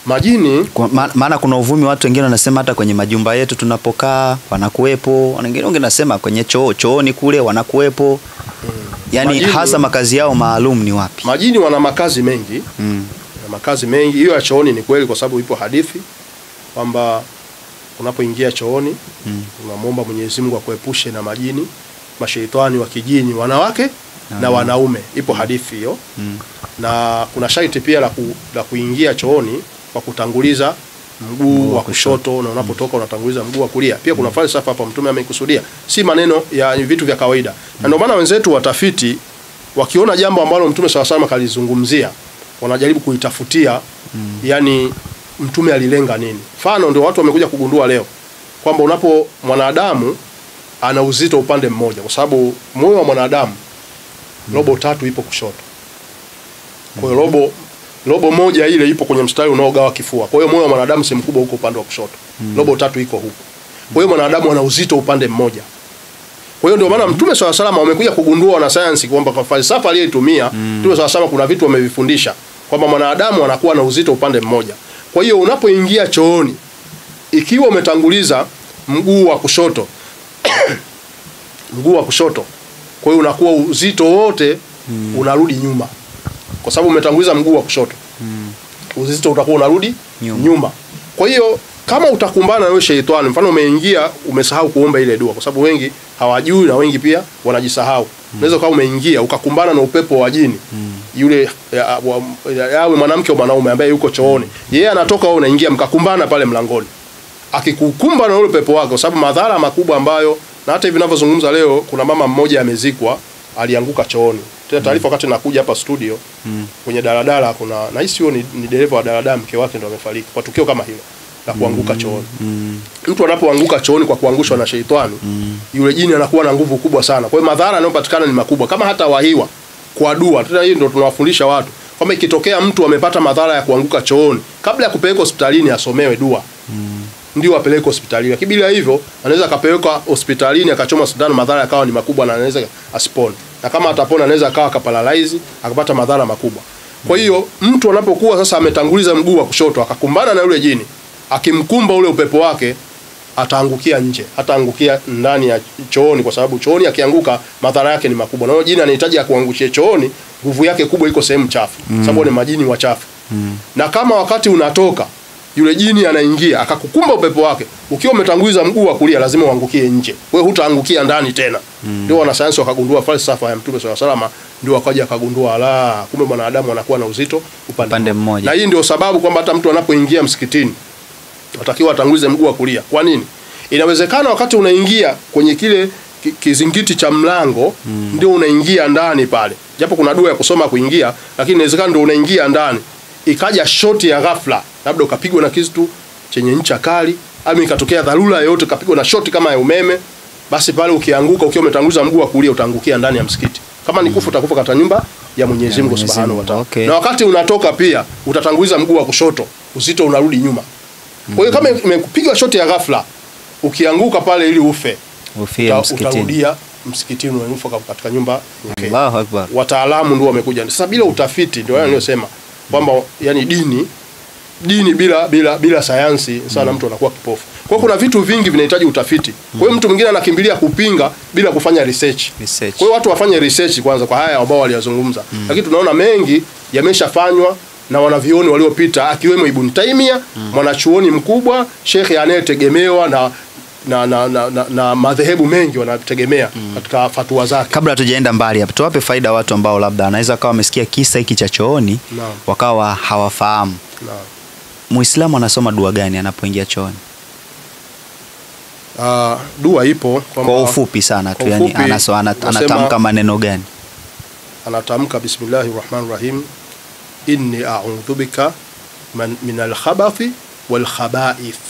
Majini maana kuna uvumi, watu wengine wanasema hata kwenye majumba yetu tunapokaa wanakuepo, wengine wanasema kwenye chooni kule wanakuepo. Yani majini, hasa makazi yao maalum ni wapi? Majini wana makazi mengi. Na makazi mengi. Hiyo ya chooni ni kweli kwa sababu ipo hadithi kwamba unapoingia chooni unamwomba Mwenyezi Mungu akuepushe na majini, mashaitani wa kijini, wanawake na wanaume. Ipo hadithi hiyo. Na kuna sharti pia la kuingia chooni kwa kutanguliza mguu wa kushoto, na unapotoka unatanguliza mguu wa kulia. Pia kuna falsafa hapa Mtume ameikusudia, si maneno ya vitu vya kawaida. Na ndio maana wenzetu watafiti wakiona jambo ambalo Mtume SAW kalizungumzia, wanajaribu kuitafutia yani Mtume alilenga nini. Mfano ndio watu wamekuja kugundua leo kwamba mwanadamu ana uzito upande mmoja, kwa sababu moyo wa mwanadamu robo 3 ipo kushoto. Kwa hiyo robo moja ile ipo kwenye mstari unaogawa kifua. Kwa hiyo moyo wa mwanadamu si mkubwa huko upande wa kushoto. Robo 3 iko huko. Kwa hiyo mwanadamu ana uzito upande mmoja. Kwa hiyo ndio maana Mtume SAW wamekuja kugundua na sayansi kwamba kwa falsafa aliyoitumia Mtume SAW kuna vitu wamevifundisha kwamba mwanadamu anakuwa na uzito upande mmoja. Kwa hiyo unapoingia chooni, ikiwa umetanguliza mguu wa kushoto mguu wa kushoto, kwa hiyo unakuwa uzito wote unarudi nyuma. Kwa sababu umetanguliza mguu wa kushoto. Uzito utakuwa unarudi nyuma. Kwa hiyo kama utakumbana na wewe sheitani, mfano umeingia umesahau kuomba ile dua, kwa sababu wengi hawajui na wengi pia wanajisahau. Unaweza kama umeingia ukakumbana na upepo wa jini. Yule yawe mwanamke au mwanaume ambaye yuko chooni. Yeye anatoka au unaingia mkakumbana pale mlangoni. Akikukumba na ule upepo wake, kwa sababu madhara makubwa ambayo na hata hivi ninavyozungumza leo kuna mama mmoja amezikwa, alianguka chooni. Tena taarifa wakati nakuja hapa studio kwenye daladala kuna na hisi huyo ni dereva wa daladala, mke wake ndo amefariki kwa tukio kama hilo la kuanguka chooni. Mtu anapoanguka chooni kwa kuangushwa na sheitani, yule jini anakuwa na nguvu kubwa sana. Kwa hiyo madhara yanayopatikana ni makubwa. Kama hata wahiwa kwa dua, tena hii ndio tunawafundisha watu kwamba ikitokea mtu amepata madhara ya kuanguka chooni, kabla ya kupeleka hospitalini asomewe dua. Ndio apeleke hospitalini. Lakini bila hivyo anaweza akapelekwa hospitalini akachoma sindano, madhara yakawa ni makubwa na anaweza asipone. Na kama atapona anaweza akawa kaparalyze akapata madhara makubwa. Kwa hiyo mtu anapokuwa sasa ametanguliza mguu wa kushoto akakumbana na yule jini, akimkumba ule upepo wake, ataangukia nje, hataangukia ndani ya chooni, kwa sababu chooni akianguka madhara yake ni makubwa. Na yule jini anahitaji akuangushie chooni, nguvu yake kubwa iko sehemu chafu, sababu ni majini wachafu. Na kama wakati unatoka yule jini anaingia akakukumba upepo wake, ukiwa umetanguliza mguu wa kulia lazima uangukie nje. Wewe hutaangukia ndani tena. Ndio wanasayansi wakagundua falsafa ya Mtume SAW, ndio wakaja akagundua kumbe mwanadamu anakuwa na uzito upande mmoja. Na hii ndio sababu kwamba hata mtu anapoingia msikitini atakiwa atangulize mguu wa kulia. Kwa nini? Inawezekana wakati unaingia kwenye kile kizingiti cha mlango ndio unaingia ndani pale. Japo kuna dua ya kusoma kuingia, lakini inawezekana ndio unaingia ndani. Ikaja shoti ya ghafla, labda ukapigwa na kitu chenye ncha kali, au ikatokea dharura yoyote ukapigwa na shoti kama ya umeme, basi pale ukianguka ukiwa umetanguliza mguu wa kulia utaangukia ndani ya msikiti. Kama ni kufa utakufa katika nyumba ya Mwenyezi Mungu Subhanahu wa Ta'ala. Na wakati unatoka pia utatanguliza mguu wa kushoto, uzito unarudi nyuma. Kwa hiyo kama imekupiga shoti ya ghafla, ukianguka pale ili ufie msikitini, utarudia msikitini unanufa katika nyumba nyingine. Allahu Akbar. Wataalamu ndio wamekuja. Sasa bila utafiti ndio yanayosema kwamba yani dini bila sayansi sana mtu anakuwa kipofu. Kwa hiyo kuna vitu vingi vinahitaji utafiti. Kwa hiyo mtu mwingine anakimbilia kupinga bila kufanya research. Kwa hiyo watu wafanye research kwanza kwa haya ambao waliyazungumza. Lakini tunaona mengi yameshafanywa na wanavioni waliopita, akiwemo Ibn Taymiyyah, mwanachuoni mkubwa, shekhi anayetegemewa na madhehebu mengi wanategemea katika fatwa zake. Kabla tujaenda mbali hapa, tuwape faida watu ambao labda anaweza kawa wamesikia kisa hiki cha chooni wakawa hawafahamu. Muislamu anasoma dua gani anapoingia chooni? Dua ipo kwa ufupi sana tu, yani anatamka maneno gani? Anatamka bismillahirrahmanirrahim, inni a'udhu bika min al-khabathi wal khaba'ith.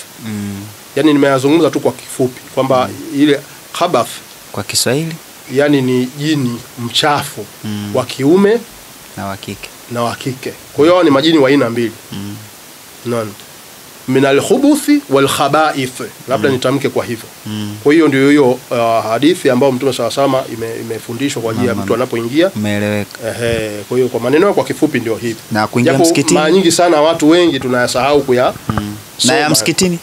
Yani nimeyazungumza tu kwa kifupi kwamba ile khabath kwa Kiswahili yani ni jini mchafu wa kiume na wa kike. Kwa hiyo ni majini wa aina mbili. minal khubuthi wal khaba'ith, labda nitamke kwa hivyo. Kwa hiyo ndio hiyo hadithi ambayo Mtume SAW imefundishwa kwa ajili ya mtu anapoingia. Umeeleweka. Kwa hiyo kwa maneno kwa kifupi ndio hivi. Na kuingia msikitini mara nyingi sana watu wengi tunayasahau kuya na ya msikitini.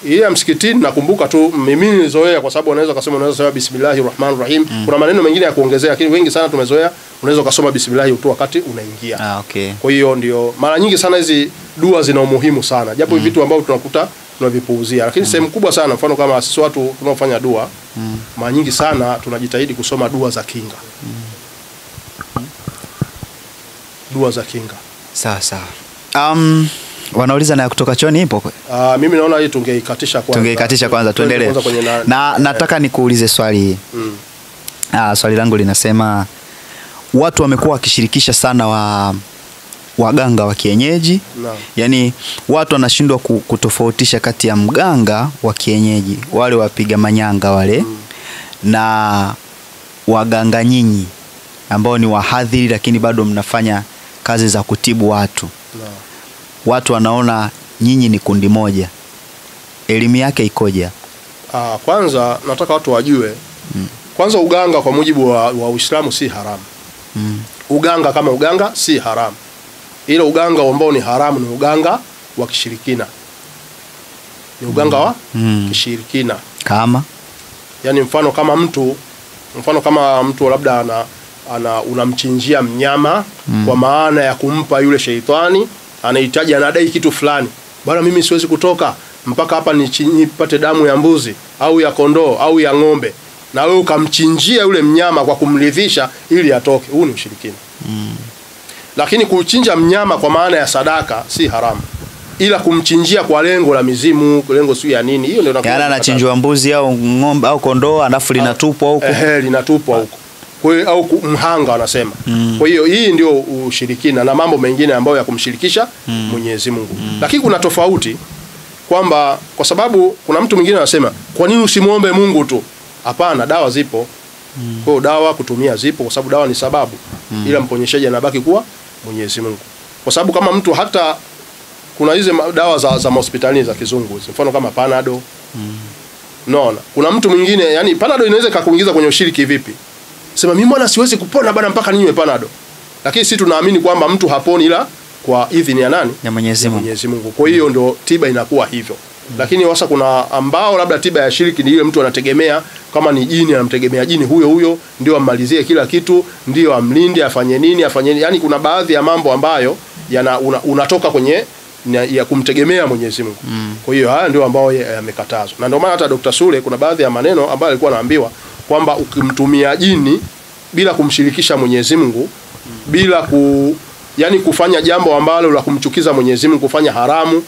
Ile ya msikitini nakumbuka tu mimi nilizoea, kwa sababu unaweza kusema bismillahirrahmanirrahim. Kuna maneno mengine ya kuongezea, lakini wengi sana tumezoea unaweza kusoma bismillah tu wakati unaingia. Okay. Kwa hiyo ndio mara nyingi sana hizi dua zina umuhimu sana, japo vitu ambavyo tunakuta tunavipuuzia, lakini sehemu kubwa sana, mfano kama sisi watu tunaofanya dua mara nyingi sana tunajitahidi kusoma dua za kinga. Dua za kinga. Sawa sawa. Wanauliza na kutoka chooni ipo? Mimi naona hii tungeikatisha kwanza. Tungeikatisha kwanza, tuendelee. Na nataka nikuulize swali hili. Swali langu linasema watu wamekuwa wakishirikisha sana waganga wa kienyeji. Yaani watu wanashindwa kutofautisha kati ya mganga wa kienyeji, wale wapiga manyanga wale, na waganga nyinyi ambao ni wahadhiri lakini bado mnafanya kazi za kutibu watu. Watu wanaona nyinyi ni kundi moja. Elimu yake ikoje? Kwanza nataka watu wajue. Kwanza uganga kwa mujibu wa Uislamu si haramu. Uganga kama uganga si haramu. Ile uganga ambao ni haramu ni uganga wa kishirikina. Ni uganga wa kishirikina. Kama yani mfano kama mtu labda unamchinjia mnyama kwa maana ya kumpa yule sheitani, anahitaji anadai kitu fulani. Bwana mimi siwezi kutoka mpaka hapa nipate damu ya mbuzi au ya kondoo au ya ng'ombe, na wewe ukamchinjia yule mnyama kwa kumridhisha ili atoke. Huu ni ushirikina. Lakini kuchinja mnyama kwa maana ya sadaka si haramu, ila kumchinjia kwa lengo la mizimu, lengo sio ya nini, hiyo ndio inakuwa. Yaani anachinjwa mbuzi au ng'ombe au kondoo alafu linatupwa huko. Linatupwa huko. Kwa hiyo au mhanga wanasema. Kwa hiyo hii ndio ushirikina na mambo mengine ambayo ya kumshirikisha Mwenyezi Mungu. Lakini kuna tofauti kwamba kwa sababu kuna mtu mwingine anasema kwa nini usimuombe Mungu tu? Hapana, dawa zipo. Kwa hiyo dawa kutumia zipo, kwa sababu dawa ni sababu. Ila mponyeshaji anabaki kuwa Mwenyezi Mungu. Kwa sababu kama mtu hata kuna hizo dawa za hospitalini za kizungu, mfano kama Panado. Unaona? Kuna mtu mwingine, yani Panado inaweza kukuingiza kwenye ushiriki vipi? Sema mimi bwana siwezi kupona bwana mpaka ninywe Panado. Lakini sisi tunaamini kwamba mtu haponi ila kwa idhini ya nani? Ya Mwenyezi Mungu. Kwa hiyo ndio tiba inakuwa hivyo. Lakini wasa kuna ambao labda tiba ya shiriki ni ile mtu anategemea kama ni jini, anamtegemea jini huyo ndio ammalizie kila kitu, ndio amlinde, afanye nini. Yani kuna baadhi ya mambo ambayo unatoka kwenye ya kumtegemea Mwenyezi Mungu. Kwa hiyo haya ndio ambao yamekatazwa. Na ndio maana hata Dr. Sule kuna baadhi ya maneno ambayo alikuwa anaambiwa kwamba ukimtumia jini bila kumshirikisha Mwenyezi Mungu, bila yani kufanya jambo ambalo la kumchukiza Mwenyezi Mungu, kufanya haramu,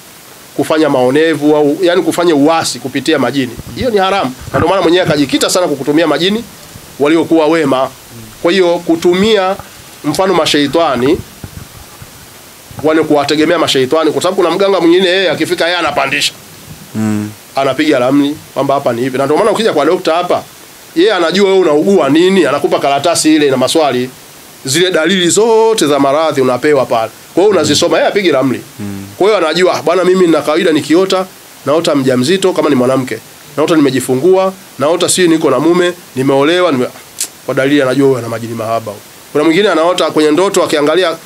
kufanya maonevu au yani kufanya uasi kupitia majini, hiyo ni haramu. Na ndio maana mwenyewe akajikita sana kukutumia majini waliokuwa wema. Kwa hiyo kutumia mfano mashaitani, wale kuwategemea mashaitani, kwa sababu kuna mganga mwingine yeye akifika yeye anapandisha. Anapiga ramli kwamba hapa ni hivi. Na ndio maana ukija kwa daktari hapa, yeye anajua wewe unaugua nini, anakupa karatasi ile na maswali, zile dalili zote za maradhi unapewa pale. Kwa hiyo unazisoma, yeye apige ramli. Kwa hiyo anajua bwana mimi nina kawaida nikiota, naota mjamzito kama ni mwanamke, naota nimejifungua, naota si niko na mume, nimeolewa, kwa dalili anajua huyu ana majini mahaba. Kuna mwingine anaota kwenye ndoto akiangalia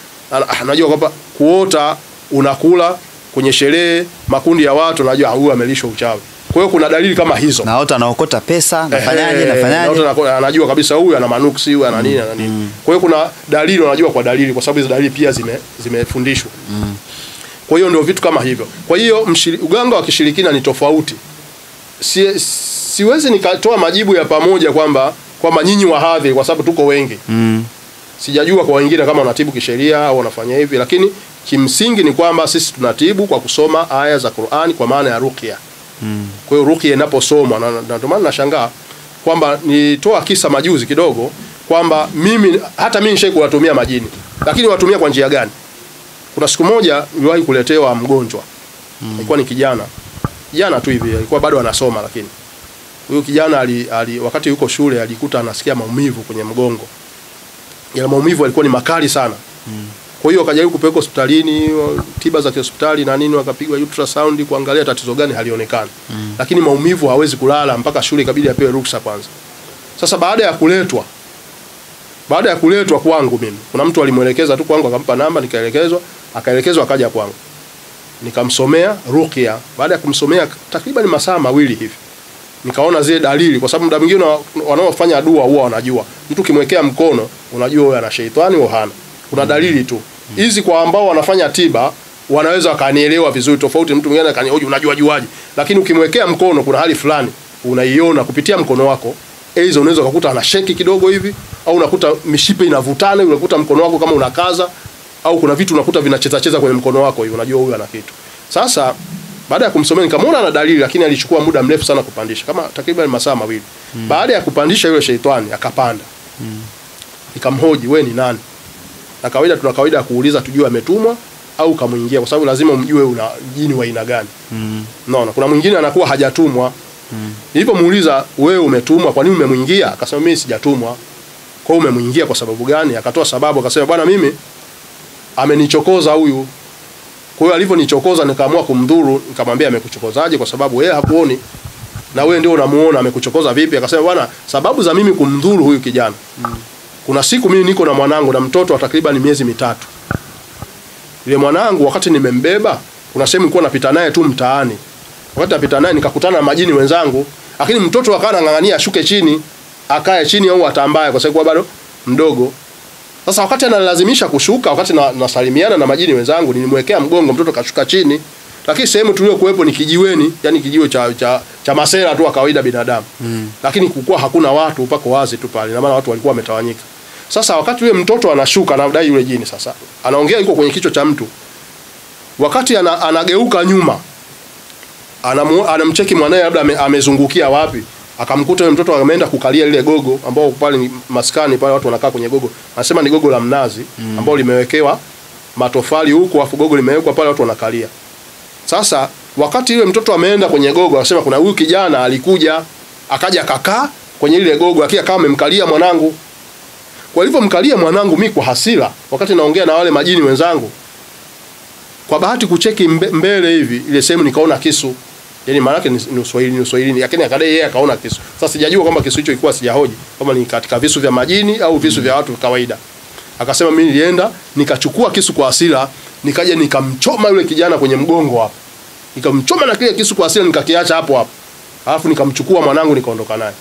anajua kwamba kuota unakula kwenye sherehe makundi ya watu, anajua huyu amelishwa uchawi. Kwa hiyo kuna dalili kama hizo. Naota naokota pesa, nafanyaje? Naota anajua kabisa huyu ana manuksi, huyu ana nini na nini. Kwa hiyo kuna dalili unajua kwa dalili, kwa sababu hizo dalili pia zimefundishwa. Kwa hiyo ndio vitu kama hivyo. Kwa hiyo uganga wa kishirikina ni tofauti. Siwezi nikatoa majibu ya pamoja kwamba nyinyi wahadhiri, kwa sababu tuko wengi. Sijajua kwa wengine kama wanatibu kisheria au wanafanya hivi, lakini kimsingi ni kwamba sisi tunatibu kwa kusoma aya za Qur'ani kwa maana ya ruqya. Kwa hiyo ruqya inaposomwa, na ndio maana nashangaa kwamba nitoa kisa majuzi kidogo kwamba hata mimi nishawahi kuwatumia majini, lakini watumia kwa njia gani? Kuna siku moja niliwahi kuletewa mgonjwa. Alikuwa ni kijana tu hivi, alikuwa bado anasoma, lakini huyo kijana wakati yuko shule alikuta anasikia maumivu kwenye mgongo. Yale maumivu yalikuwa ni makali sana. Kwa hiyo akajaribu kupeleka hospitalini, tiba za hospitali na nini, wakapigwa ultrasound kuangalia tatizo gani, halionekani. Lakini maumivu hawezi kulala mpaka shule ikabidi apewe ruksa kwanza. Sasa baada ya kuletwa kwangu mimi, kuna mtu alimuelekeza tu kwangu, akampa namba, akaelekezwa akaja kwangu. Nikamsomea ruqya. Baada ya kumsomea takriban masaa mawili hivi, nikaona zile dalili, kwa sababu muda mwingine wanaofanya dua huwa wanajua. Mtu kimwekea mkono unajua huyo ana sheitani au hana. Kuna dalili tu. Hizi kwa ambao wanafanya tiba wanaweza wakanielewa vizuri, tofauti mtu mwingine akanihoji unajua juaje. Lakini ukimwekea mkono kuna hali fulani unaiona kupitia mkono wako. Aidha unaweza kukuta ana sheki kidogo hivi, au unakuta mishipe inavutana, unakuta mkono wako kama unakaza, au kuna vitu unakuta vinacheza kwenye mkono wako hivi, unajua huyu ana kitu. Sasa baada ya kumsomea nikamwona ana dalili, lakini alichukua muda mrefu sana kupandisha, kama takriban masaa mawili. Baada ya kupandisha yule sheitani akapanda. Nikamhoji, wewe ni nani? Na tuna kawaida ya kuuliza tujue ametumwa au kamuingia, kwa sababu lazima umjue una jini wa aina gani. Unaona, kuna mwingine anakuwa hajatumwa. Nilipomuuliza, wewe umetumwa, kwa nini umemuingia? Akasema mimi sijatumwa. Kwa hiyo umemuingia kwa sababu gani? Akatoa sababu, akasema bwana, mimi amenichokoza huyu. Kwa hiyo alivyonichokoza nikaamua kumdhuru. Nikamwambia amekuchokozaje? Kwa sababu yeye hakuoni na wewe ndio unamuona, amekuchokoza vipi? Akasema bwana, sababu za mimi kumdhuru huyu kijana. Kuna siku mimi niko na mwanangu na mtoto wa takriban miezi 3. Yule mwanangu wakati nimembeba, kuna sehemu nilikuwa napita naye tu mtaani. Wakati napita naye nikakutana na majini wenzangu, lakini mtoto akawa anang'ang'ania ashuke chini, akae chini au atambaye kwa sababu bado mdogo. Sasa wakati analazimisha kushuka, wakati nasalimiana na majini wenzangu, nilimwekea mgongo, mtoto kashuka chini. Lakini sehemu tuliokuepo ni kijiweni, yani kijiwe cha masela tu kawaida binadamu. Lakini kulikuwa hakuna watu, pako wazi tu pale, na maana watu walikuwa wametawanyika. Sasa wakati yule mtoto anashuka, anadai yule jini sasa, anaongea yuko kwenye kichwa cha mtu. Wakati anageuka nyuma, anamcheki mwanae labda amezungukia wapi, akamkuta yule mtoto ameenda kukalia lile gogo ambao pale ni maskani pale watu wanakaa kwenye gogo. Anasema ni gogo la mnazi ambao limewekewa matofali huko, afu gogo limewekwa pale watu wanakalia. Sasa wakati yule mtoto ameenda kwenye gogo, anasema kuna huyu kijana alikuja, akaja kakaa kwenye ile gogo, akia kama amemkalia mwanangu. Kwa hivyo mkalia mwanangu, mimi kwa hasira, wakati naongea na wale majini wenzangu, kwa bahati kucheki mbele hivi ile sehemu nikaona kisu. Yaani maana yake ni Uswahili, lakini akadai yeye akaona kisu. Sasa sijajua kwamba kisu hicho ilikuwa sijahoji kama ni katika visu vya majini au visu vya watu kawaida. Akasema mimi nilienda nikachukua kisu kwa hasira, nikaja nikamchoma yule kijana kwenye mgongo hapo. Nikamchoma na kile kisu kwa hasira, nikakiacha hapo. Alafu nikamchukua mwanangu nikaondoka naye.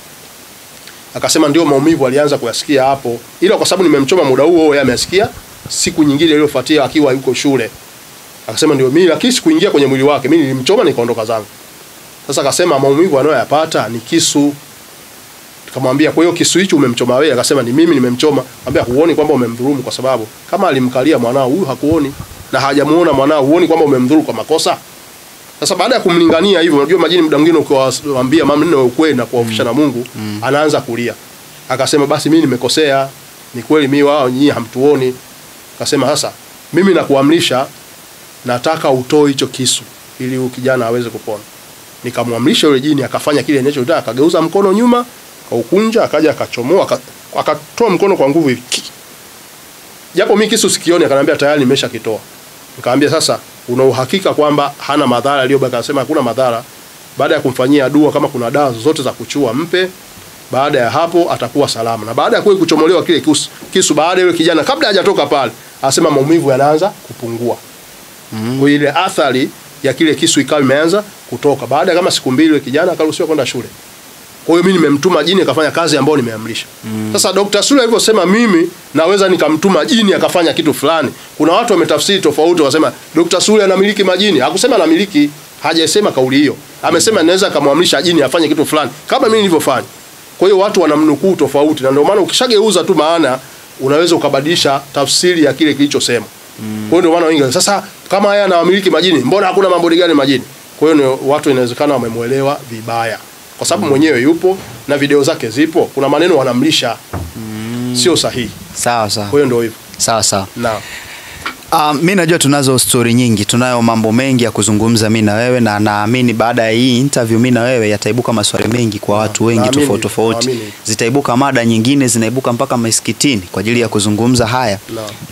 Akasema ndio maumivu alianza kuyasikia hapo, ila kwa sababu nimemchoma muda huo yeye amesikia siku nyingine iliyofuatia akiwa yuko shule. Akasema ndio mimi, lakini sikuingia kwenye mwili wake, mimi nilimchoma nikaondoka zangu. Sasa akasema maumivu anayoyapata ni kisu. Tukamwambia kwa hiyo kisu hicho umemchoma wewe? Akasema ni mimi nimemchoma. Akamwambia huoni kwamba umemdhulumu? Kwa sababu kama alimkalia mwanao huyu hakuoni na hajamuona mwanao, huoni kwamba umemdhulumu kwa makosa? Sasa baada ya kumlingania hivyo, unajua majini muda mwingine ukiwaambia maneno ya ukweli na kuwaofisha na Mungu, anaanza kulia. Akasema basi mimi nimekosea, ni kweli mimi wao nyinyi hamtuoni. Akasema sasa mimi nakuamrisha, nataka utoe hicho kisu ili kijana aweze kupona. Nikamwamrisha yule jini akafanya kile ninachotaka, akageuza mkono nyuma, kaukunja, akaja akachomoa, akatoa mkono kwa nguvu hivi. Japo mimi kisu sikioni, akaniambia tayari nimeshakitoa. Nikamwambia sasa una uhakika kwamba hana madhara aliyobaki? Akasema hakuna madhara. Baada ya kumfanyia dua, kama kuna dawa zote za kuchua mpe, baada ya hapo atakuwa salama. Na baada ya kuchomolewa kile kisu, baada ya yule kijana kabla hajatoka pale, asema maumivu yanaanza kupungua. Kwa ile athari ya kile kisu ikawa imeanza kutoka. Baada kama siku 2 yule kijana akaruhusiwa kwenda shule. Kwa hiyo mimi nimemtuma jini akafanya kazi ambayo nimeamrisha. Sasa Dr. Sule alivyosema mimi naweza nikamtuma jini akafanya kitu fulani, kuna watu wametafsiri tofauti, wasema Dr. Sule anamiliki majini. Hakusema anamiliki, hajasema kauli hiyo. Amesema naweza kumwamrisha jini afanye kitu fulani kama mimi nilivyofanya. Kwa hiyo watu wanamnukuu tofauti, na ndio maana ukishageuza tu maana unaweza ukabadilisha tafsiri ya kile kilichosema. Kwa hiyo ndio maana wengi sasa kama haya anamiliki majini, mbona hakuna mambo gani majini? Kwa hiyo watu inawezekana wamemuelewa vibaya. Kwa sababu mwenyewe yupo na video zake zipo, kuna maneno wanamlisha sio sahihi. Sawa sawa. Kwa hiyo ndio hivyo. Sawa sawa. Naam. Mimi najua tunazo story nyingi, tunayo mambo mengi ya kuzungumza mimi na wewe, na naamini baada ya hii interview mimi na wewe yataibuka maswali mengi kwa watu wengi tofauti tofauti. Zitaibuka mada nyingine, zinaibuka mpaka misikitini kwa ajili ya kuzungumza haya.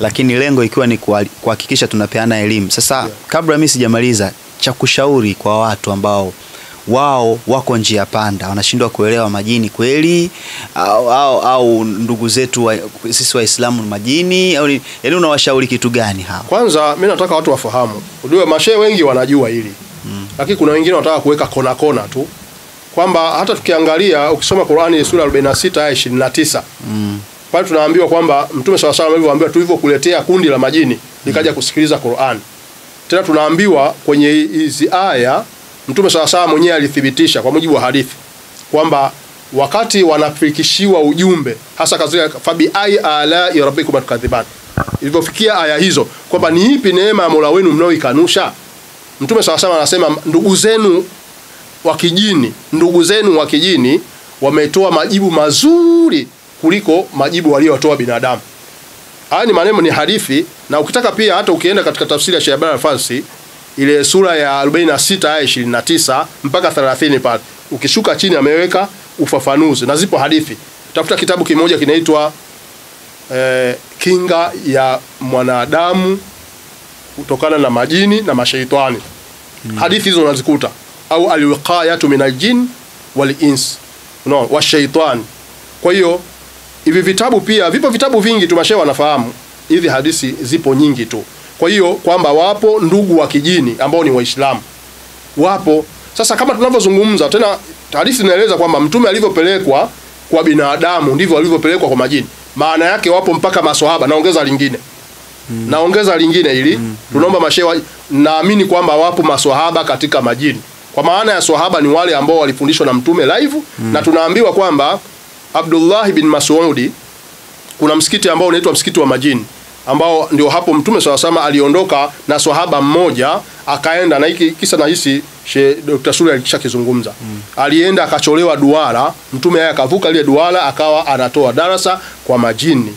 Lakini lengo ikiwa ni kuhakikisha tunapeana elimu. Sasa kabla mimi sijamaliza, cha kushauri kwa watu ambao wao wako njia panda, wanashindwa kuelewa majini kweli au ndugu zetu sisi Waislamu majini, au yaani unawashauri kitu gani hao? Kwanza mimi nataka watu wafahamu. Unajua mashehe wengi wanajua hili. Lakini kuna wengine wanataka kuweka kona tu. Kwamba hata tukiangalia ukisoma Qur'ani sura 46 aya 29. Pale tunaambiwa kwamba Mtume SAW alivyoambiwa tulivyokuletea kundi la majini likaja kusikiliza Qur'an. Tena tunaambiwa kwenye hizi aya Mtume SAW mwenyewe alithibitisha kwa mujibu wa hadithi kwamba wakati wanafikishiwa ujumbe hasa katika fabi ai ala rabbikum atkadhiban, ilivyofikia aya hizo kwamba ni ipi neema ya Mola wenu mnaoikanusha, Mtume SAW anasema ndugu zenu wa kijini wametoa majibu mazuri kuliko majibu waliotoa binadamu. Haya ni maneno, ni hadithi. Na ukitaka pia hata ukienda katika tafsiri ya Shayban al-Farsi ile sura ya 46 aya 29 mpaka 30 pale ukishuka chini ameweka ufafanuzi na zipo hadithi. Tafuta kitabu kimoja kinaitwa kinga ya mwanadamu kutokana na majini na mashaitani. Hadithi hizo unazikuta, au al-wiqayatu minal jin wal ins wa shaitan. Kwa hiyo hivi vitabu pia vipo vitabu vingi tu, mashehe wanafahamu hizi hadithi zipo nyingi tu. Kwa hiyo kwamba wapo ndugu wa kijini ambao ni Waislamu. Wapo. Sasa kama tunavyozungumza tena hadithi inaeleza kwamba Mtume alivyopelekwa kwa binadamu ndivyo alivyopelekwa kwa majini. Maana yake wapo mpaka maswahaba. Naongeza lingine ili tunaomba mashehe, naamini kwamba wapo maswahaba katika majini. Kwa maana ya swahaba ni wale ambao walifundishwa na Mtume live. Na tunaambiwa kwamba Abdullah bin Mas'ud kuna msikiti ambao unaitwa msikiti wa majini, ambao ndio hapo Mtume SAW aliondoka na swahaba mmoja akaenda, na hiki kisa na hisi Dr. Sule alishakizungumza. Alienda akacholewa duara, Mtume yeye akavuka ile duara akawa anatoa darasa kwa majini.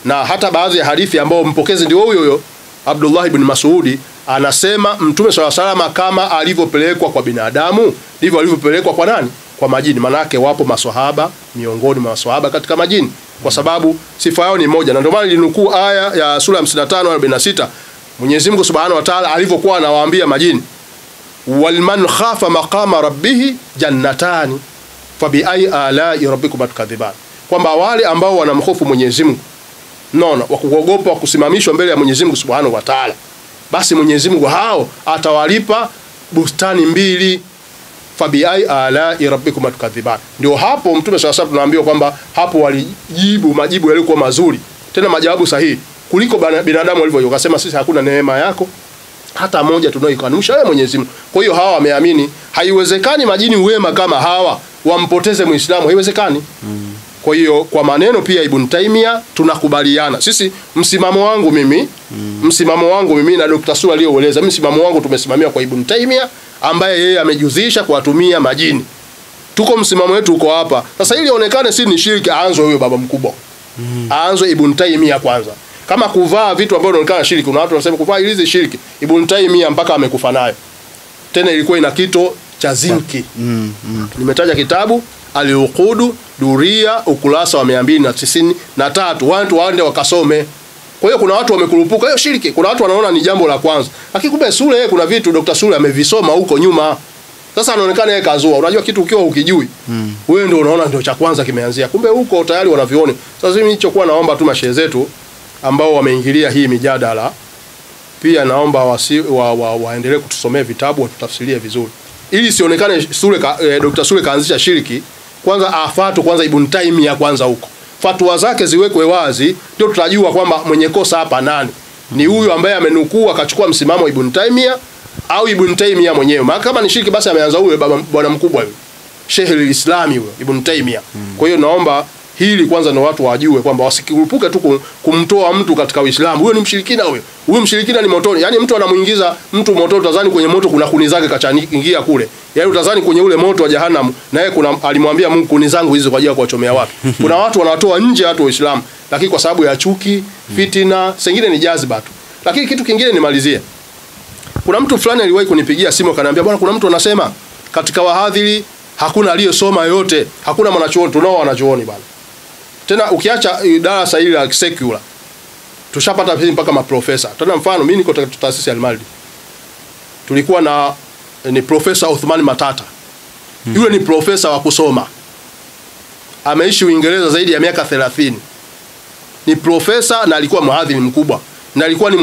Na hata baadhi ya hadithi ambao mpokezi ndio huyo Abdullah ibn Mas'ud anasema Mtume SAW kama alivyopelekwa kwa binadamu ndivyo alivyopelekwa kwa nani? Kwa majini. Manake wapo maswahaba miongoni mwa maswahaba katika majini, kwa sababu sifa yao ni moja. Na ndio maana nilinukuu aya ya sura 55:46 Mwenyezi Mungu Subhanahu wa Ta'ala alivyokuwa anawaambia majini, walman khafa maqama rabbih jannatani fabi ai ala rabbikum atkadhiban, kwamba wale ambao wanamhofu Mwenyezi Mungu wakuogopa kusimamishwa mbele ya Mwenyezi Mungu Subhanahu wa Ta'ala, basi Mwenyezi Mungu hao atawalipa bustani mbili, fabi ai ala rabbikum atkadhiban. Ndio hapo Mtume SAW tunaambiwa kwamba hapo walijibu majibu yalikuwa mazuri, tena majawabu sahihi kuliko binadamu walivyo. Wakasema sisi hakuna neema yako hata moja tunayoikanusha wewe Mwenyezi Mungu. Kwa hiyo hawa wameamini haiwezekani majini wema kama hawa wampoteze Muislamu, haiwezekani. Kwa hiyo kwa maneno pia Ibn Taymiyyah tunakubaliana. Sisi msimamo wangu mimi na Dr. Sula aliyoeleza, msimamo wangu tumesimamia kwa Ibn Taymiyyah ambaye yeye amejuzisha kuwatumia majini. Tuko msimamo wetu uko hapa. Sasa ili ionekane si ni shirki, aanze huyo baba mkubwa. Aanze Ibn Taymiyyah kwanza. Kama kuvaa vitu ambavyo inaonekana shirki, kuna watu wanasema kuvaa hizi shirki. Ibn Taymiyyah mpaka amekufa nayo. Tena ilikuwa ina kito cha zinki. Nimetaja kitabu Al-Uqudu Duria ukurasa wa 293. Watu waende wakasome. Kwa hiyo kuna watu wamekurupuka hiyo shirki. Kuna watu wanaona ni jambo la kwanza. Lakini kumbe Sule kuna vitu Dr. Sule amevisoma huko nyuma. Sasa anaonekana yeye kazua. Unajua kitu ukiwa ukijui, wewe ndio unaona ndio cha kwanza kimeanzia. Kumbe huko tayari wanaviona. Sasa mimi nilichokuwa naomba tu mashehe zetu ambao wameingilia hii mijadala, pia naomba waendelee kutusomea vitabu, watutafsirie vizuri. Ili sionekane Dr. Sule kaanzisha shiriki, kwanza afuate kwanza Ibn Taymiyyah kwanza huko. Fatwa zake ziwekwe wazi, ndio tutajua kwamba mwenye kosa hapa nani. Ni huyu ambaye amenukuu akachukua msimamo wa Ibn Taymiyyah au Ibn Taymiyyah mwenyewe. Maana kama ni shiriki basi ameanza huyo bwana mkubwa huyo, Sheikh al-Islami huyo Ibn Taymiyyah. Kwa hiyo naomba hili kwanza na watu wajue kwamba wasikurupuke tu kumtoa mtu katika Uislamu. Huyo ni mshirikina huyo. Huyo mshirikina ni motoni. Yaani mtu anamuingiza mtu moto, utazani kwenye moto kuna kuni zake kachaingia kule. Yaani utazani kwenye ule moto wa jahannam, na yeye kuna alimwambia Mungu kuni zangu hizo kwa ajili ya kuwachomea watu. Kuna watu wanatoa nje watu wa Uislamu, lakini kwa sababu ya chuki, fitina, sengine ni jazba tu. Lakini kitu kingine nimalizie. Kuna mtu fulani aliwahi kunipigia simu akaniambia, bwana, kuna mtu anasema katika wahadhiri hakuna aliyesoma yote, hakuna mwanachuoni. Tunao wanachuoni bwana. Tena ukiacha darasa hili la secular, tushapata mpaka maprofesa. Tena mfano mimi niko katika taasisi ya Al-Maldi. Tulikuwa na ni Profesa Uthman Matata. Yule ni profesa wa kusoma. Ameishi Uingereza zaidi ya miaka 30. Ni profesa na alikuwa mhadhiri mkubwa. Na alikuwa ni